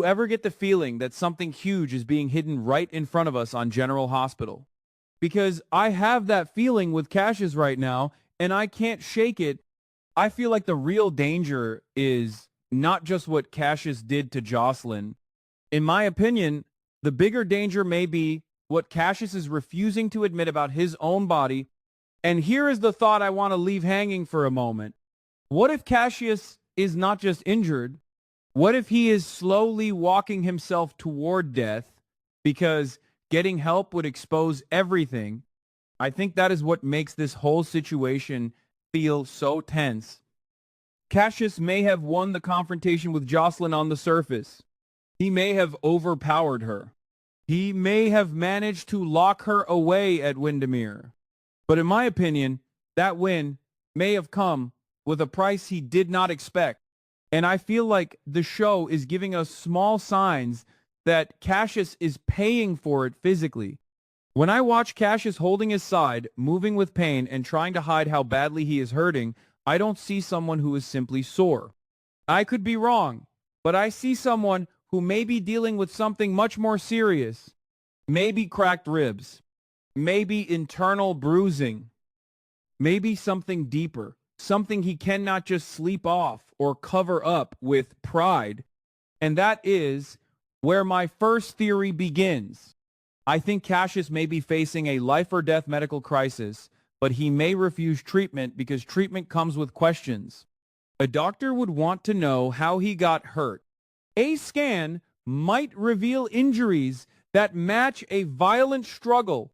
you ever get the feeling that something huge is being hidden right in front of us on General Hospital? Because I have that feeling with Cassius right now, and I can't shake it. I feel like the real danger is not just what Cassius did to Jocelyn. In my opinion, the bigger danger may be what Cassius is refusing to admit about his own body. And here is the thought I want to leave hanging for a moment. What if Cassius is not just injured? What if he is slowly walking himself toward death because getting help would expose everything? I think that is what makes this whole situation feel so tense. Cassius may have won the confrontation with Jocelyn on the surface. He may have overpowered her. He may have managed to lock her away at Windermere. But in my opinion, that win may have come with a price he did not expect. And I feel like the show is giving us small signs that Cassius is paying for it physically. When I watch Cassius holding his side, moving with pain, and trying to hide how badly he is hurting, I don't see someone who is simply sore. I could be wrong, but I see someone who may be dealing with something much more serious. Maybe cracked ribs. Maybe internal bruising. Maybe something deeper. Something he cannot just sleep off or cover up with pride. And that is where my first theory begins. I think Cassius may be facing a life or death medical crisis, but he may refuse treatment because treatment comes with questions. A doctor would want to know how he got hurt. A scan might reveal injuries that match a violent struggle.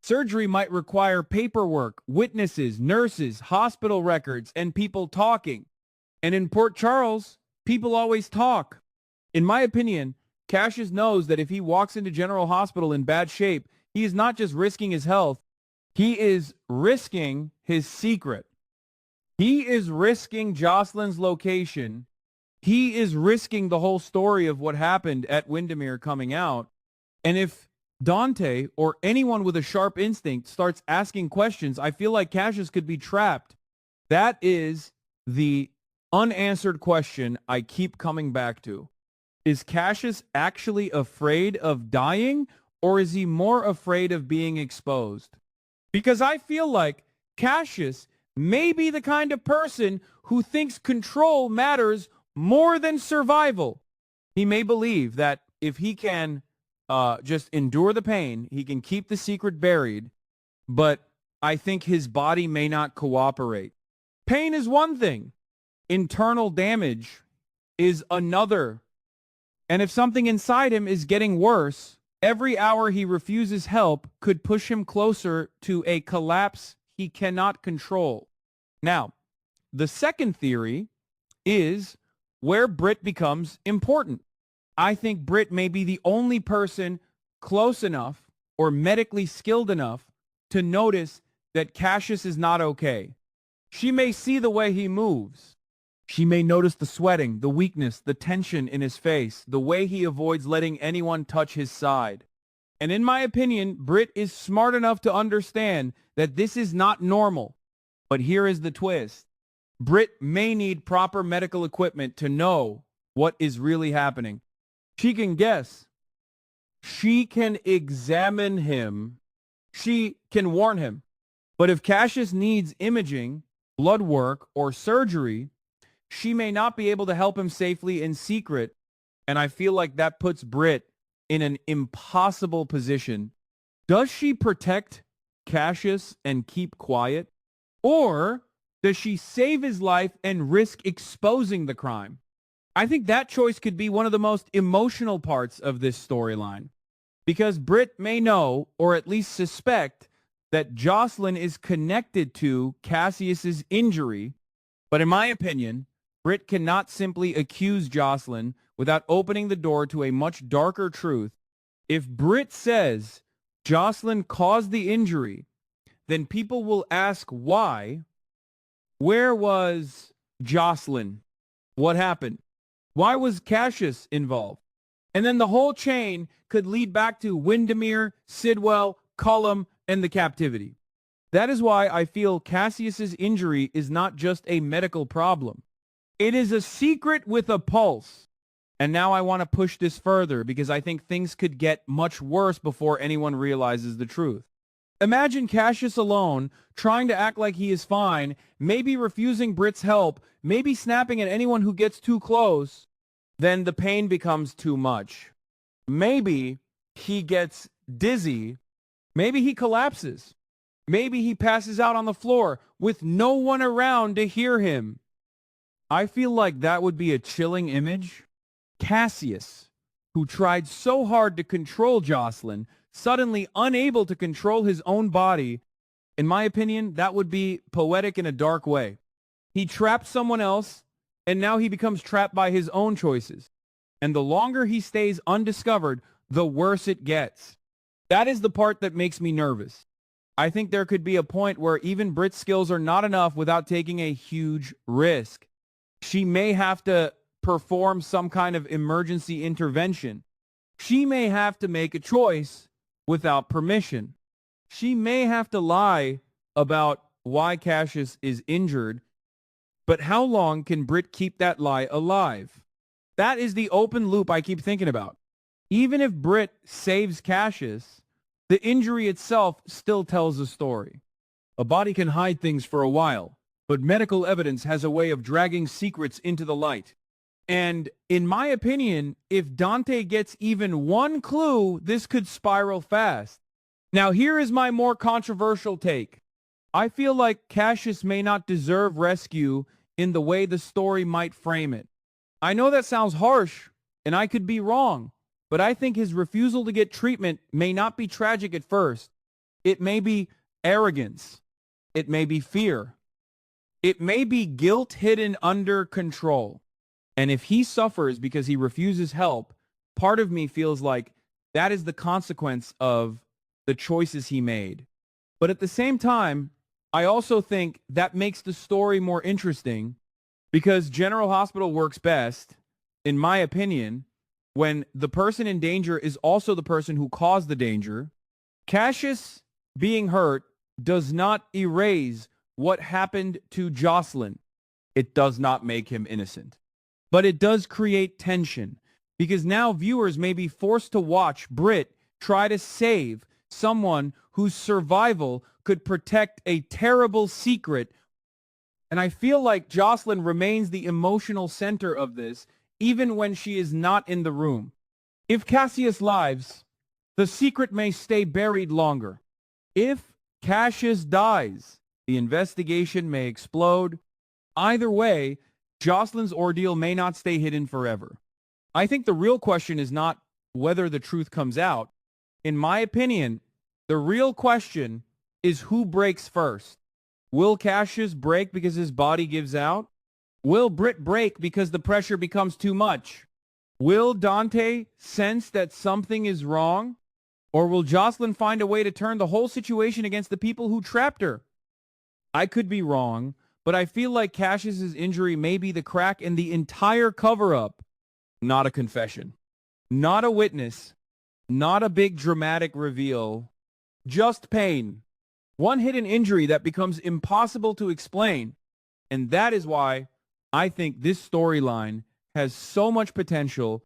Surgery might require paperwork, witnesses, nurses, hospital records, and people talking. And in Port Charles, people always talk. In my opinion, Cassius knows that if he walks into General Hospital in bad shape, he is not just risking his health, he is risking his secret. He is risking Jocelyn's location. He is risking the whole story of what happened at Windermere coming out. And if Dante or anyone with a sharp instinct starts asking questions, I feel like Cassius could be trapped. That is the unanswered question I keep coming back to. Is Cassius actually afraid of dying, or is he more afraid of being exposed? Because I feel like Cassius may be the kind of person who thinks control matters more than survival. He may believe that if he can just endure the pain, he can keep the secret buried, but I think his body may not cooperate. Pain is one thing. Internal damage is another. And if something inside him is getting worse, every hour he refuses help could push him closer to a collapse he cannot control. Now, the second theory is where Britt becomes important. I think Britt may be the only person close enough or medically skilled enough to notice that Cassius is not okay. She may see the way he moves. She may notice the sweating, the weakness, the tension in his face, the way he avoids letting anyone touch his side. And in my opinion, Britt is smart enough to understand that this is not normal. But here is the twist. Britt may need proper medical equipment to know what is really happening. She can guess. She can examine him. She can warn him. But if Cassius needs imaging, blood work, or surgery, she may not be able to help him safely in secret, and I feel like that puts Britt in an impossible position. Does she protect Cassius and keep quiet? Or does she save his life and risk exposing the crime? I think that choice could be one of the most emotional parts of this storyline, because Britt may know, or at least suspect, that Jocelyn is connected to Cassius's injury, but in my opinion, Britt cannot simply accuse Jocelyn without opening the door to a much darker truth. If Britt says Jocelyn caused the injury, then people will ask why. Where was Jocelyn? What happened? Why was Cassius involved? And then the whole chain could lead back to Windermere, Sidwell, Cullum, and the captivity. That is why I feel Cassius's injury is not just a medical problem. It is a secret with a pulse. And now I want to push this further because I think things could get much worse before anyone realizes the truth. Imagine Cassius alone, trying to act like he is fine, maybe refusing Britt's help, maybe snapping at anyone who gets too close. Then the pain becomes too much. Maybe he gets dizzy. Maybe he collapses. Maybe he passes out on the floor with no one around to hear him. I feel like that would be a chilling image. Cassius, who tried so hard to control Jocelyn, suddenly unable to control his own body. In my opinion, that would be poetic in a dark way. He trapped someone else, and now he becomes trapped by his own choices. And the longer he stays undiscovered, the worse it gets. That is the part that makes me nervous. I think there could be a point where even Britt's skills are not enough without taking a huge risk. She may have to perform some kind of emergency intervention. She may have to make a choice without permission. She may have to lie about why Cassius is injured, but how long can Britt keep that lie alive? That is the open loop I keep thinking about. Even if Britt saves Cassius, the injury itself still tells a story. A body can hide things for a while, but medical evidence has a way of dragging secrets into the light. And in my opinion, if Dante gets even one clue, this could spiral fast. Now here is my more controversial take. I feel like Cassius may not deserve rescue in the way the story might frame it. I know that sounds harsh, and I could be wrong, but I think his refusal to get treatment may not be tragic at first. It may be arrogance. It may be fear. It may be guilt hidden under control. And if he suffers because he refuses help, part of me feels like that is the consequence of the choices he made. But at the same time, I also think that makes the story more interesting because General Hospital works best, in my opinion, when the person in danger is also the person who caused the danger. Cassius being hurt does not erase what happened to Jocelyn. It does not make him innocent. But it does create tension because now viewers may be forced to watch Britt try to save someone whose survival could protect a terrible secret. And I feel like Jocelyn remains the emotional center of this even when she is not in the room. If Cassius lives, the secret may stay buried longer. If Cassius dies, the investigation may explode. Either way, Jocelyn's ordeal may not stay hidden forever. I think the real question is not whether the truth comes out. In my opinion, the real question is who breaks first. Will Cassius break because his body gives out? Will Britt break because the pressure becomes too much? Will Dante sense that something is wrong? Or will Jocelyn find a way to turn the whole situation against the people who trapped her? I could be wrong, but I feel like Cassius's injury may be the crack in the entire cover-up. Not a confession. Not a witness. Not a big dramatic reveal. Just pain. One hidden injury that becomes impossible to explain. And that is why I think this storyline has so much potential.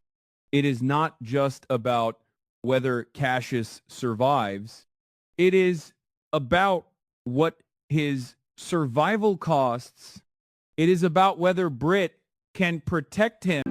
It is not just about whether Cassius survives. It is about what his survival costs. It is about whether Britt can protect him.